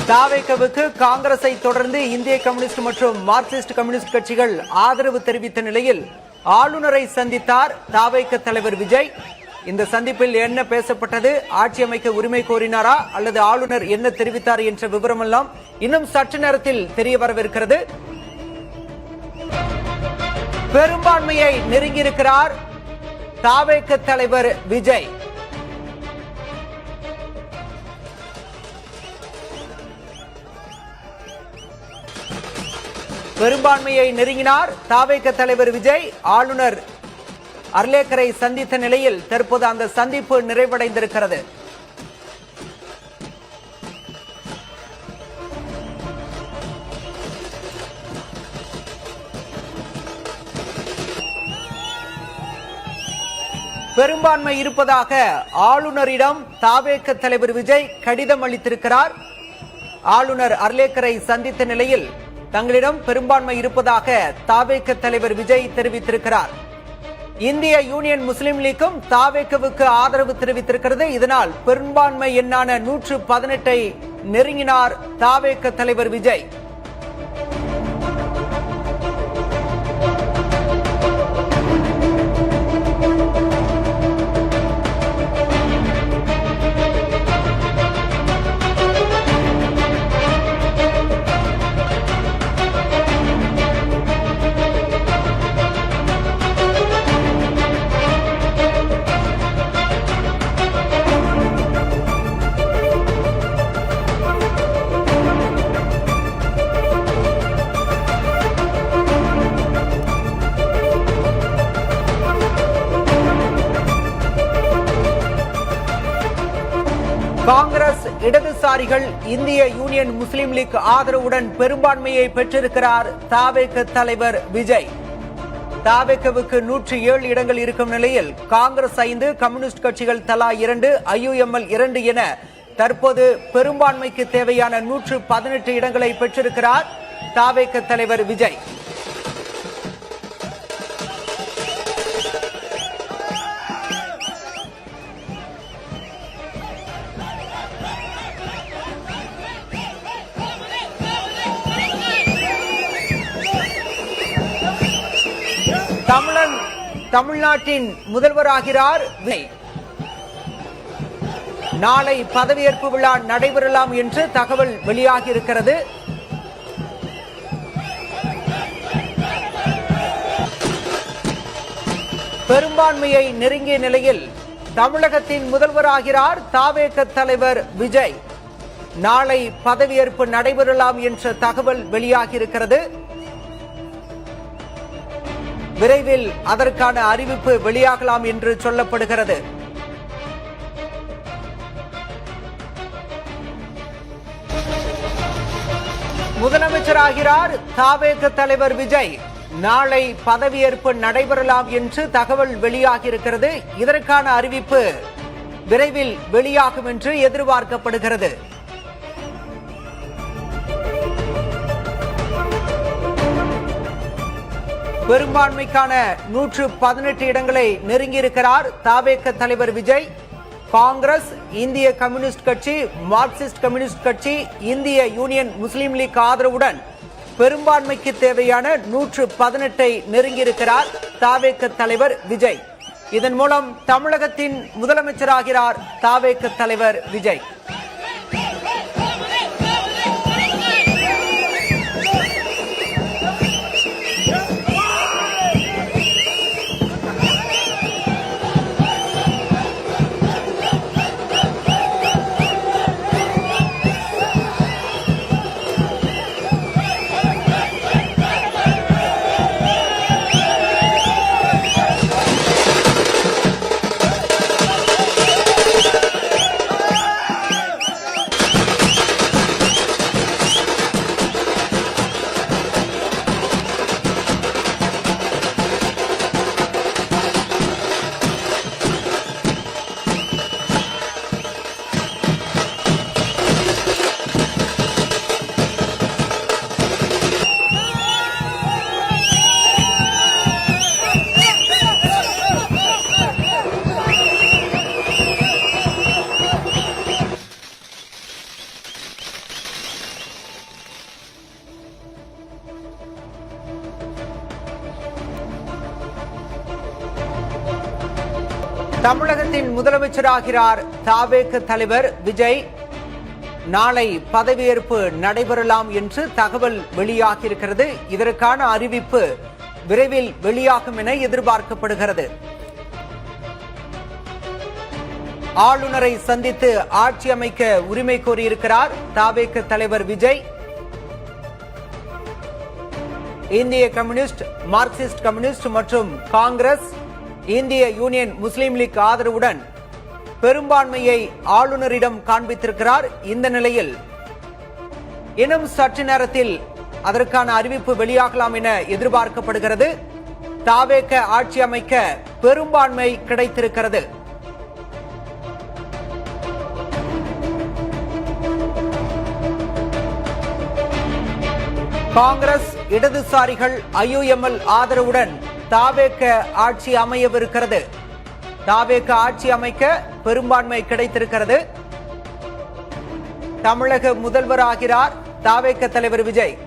தாவேகவுக்கு காங்கிரஸை தொடர்ந்து இந்திய கம்யூனிஸ்ட் மற்றும் மார்க்சிஸ்ட் கம்யூனிஸ்ட் கட்சிகள் ஆதரவு தெரிவித்த நிலையில் ஆளுநரை சந்தித்தார் தாவேக தலைவர் விஜய். இந்த சந்திப்பில் என்ன பேசப்பட்டது, ஆட்சி அமைக்க உரிமை கோரினாரா அல்லது ஆளுநர் என்ன தெரிவித்தார் என்ற விவரமெல்லாம் இன்னும் சற்று நேரத்தில் தெரிய வரவிருக்கிறது. பெரும்பான்மையை நெருங்கியிருக்கிறார் தாவேக தலைவர் விஜய். பெரும்பான்மையை நெருங்கினார் தாவேக தலைவர் விஜய். ஆளுநர் அர்லேக்கரை சந்தித்த நிலையில் தற்போது அந்த சந்திப்பு நிறைவடைந்திருக்கிறது. பெரும்பான்மை இருப்பதாக ஆளுநரிடம் தாவேக தலைவர் விஜய் கடிதம் அளித்திருக்கிறார். ஆளுநர் அர்லேக்கரை சந்தித்த நிலையில் தங்களிடம் பெரும்பான்மை இருப்பதாக தாவேக தலைவர் விஜய் தெரிவித்திருக்கிறார். இந்திய யூனியன் முஸ்லிம் லீக்கும் தாவேகவுக்கு ஆதரவு தெரிவித்திருக்கிறது. இதனால் பெரும்பான்மை எண்ணான 118 நெருங்கினார் தாவேக தலைவர் விஜய். காங்கிரஸ், இடதுசாரிகள், இந்திய யூனியன் முஸ்லிம் லீக் ஆதரவுடன் பெரும்பான்மையை பெற்றிருக்கிறார் தாவேக தலைவர் விஜய். தாவேகவுக்கு 107 இடங்கள் இருக்கும் நிலையில் காங்கிரஸ் 5, கம்யூனிஸ்ட் கட்சிகள் தலா 2, IUML 2 என தற்போது பெரும்பான்மைக்கு தேவையான 118 இடங்களை பெற்றிருக்கிறார் தாவேக தலைவர் விஜய். தமிழ்நாட்டின் முதல்வராகிறார் விஜய். நாளை பதவியேற்பு விழா நடைபெறலாம் என்று தகவல் வெளியாகி இருக்கிறது. பெரும்பான்மையை நெருங்கிய நிலையில் தமிழகத்தின் முதல்வராகிறார் தாவேக தலைவர் விஜய். நாளை பதவியேற்பு நடைபெறலாம் என்ற தகவல் வெளியாகி இருக்கிறது. விரைவில் அதற்கான அறிவிப்பு வெளியாகலாம் என்று சொல்லப்படுகிறது. முதலமைச்சராகிறார் தாவேக தலைவர் விஜய். நாளை பதவியேற்பு நடைபெறலாம் என்று தகவல் வெளியாகி இருக்கிறது. இதற்கான அறிவிப்பு விரைவில் வெளியாகும் என்று எதிர்பார்க்கப்படுகிறது. பெரும்பான்மைக்கான 118 இடங்களை நெருங்கியிருக்கிறார் தாவேக தலைவர் விஜய். காங்கிரஸ், இந்திய கம்யூனிஸ்ட் கட்சி, மார்க்சிஸ்ட் கம்யூனிஸ்ட் கட்சி, இந்திய யூனியன் முஸ்லிம் லீக் ஆதரவுடன் பெரும்பான்மைக்கு தேவையான 118 நெருங்கியிருக்கிறார் தாவேக தலைவர் விஜய். இதன் மூலம் தமிழகத்தின் முதலமைச்சராகிறார் தாவேக தலைவர் விஜய். தமிழகத்தின் முதலமைச்சராகிறார் தாவேக தலைவர் விஜய். நாளை பதவியேற்பு நடைபெறலாம் என்று தகவல் வெளியாகியிருக்கிறது. இதற்கான அறிவிப்பு விரைவில் வெளியாகும் என எதிர்பார்க்கப்படுகிறது. ஆளுநரை சந்தித்து ஆட்சி அமைக்க உரிமை கோரியிருக்கிறார் தாவேக தலைவர் விஜய். இந்திய கம்யூனிஸ்ட், மார்க்சிஸ்ட் கம்யூனிஸ்ட் மற்றும் காங்கிரஸ், இந்திய யூனியன் முஸ்லீம் லீக் ஆதரவுடன் பெரும்பான்மையை ஆளுநரிடம் காண்பித்திருக்கிறார். இந்த நிலையில் இன்னும் சற்று நேரத்தில் அதற்கான அறிவிப்பு வெளியாகலாம் என எதிர்பார்க்கப்படுகிறது. தாவேக ஆட்சி அமைக்க பெரும்பான்மை கிடைத்திருக்கிறது. காங்கிரஸ், இடதுசாரிகள், IUML ஆதரவுடன் தாவேக ஆட்சி அமையவிருக்கிறது. தாவேக ஆட்சி அமைக்க பெரும்பான்மை கிடைத்திருக்கிறது. தமிழக முதல்வராகிறார் தாவேக தலைவர் விஜய்.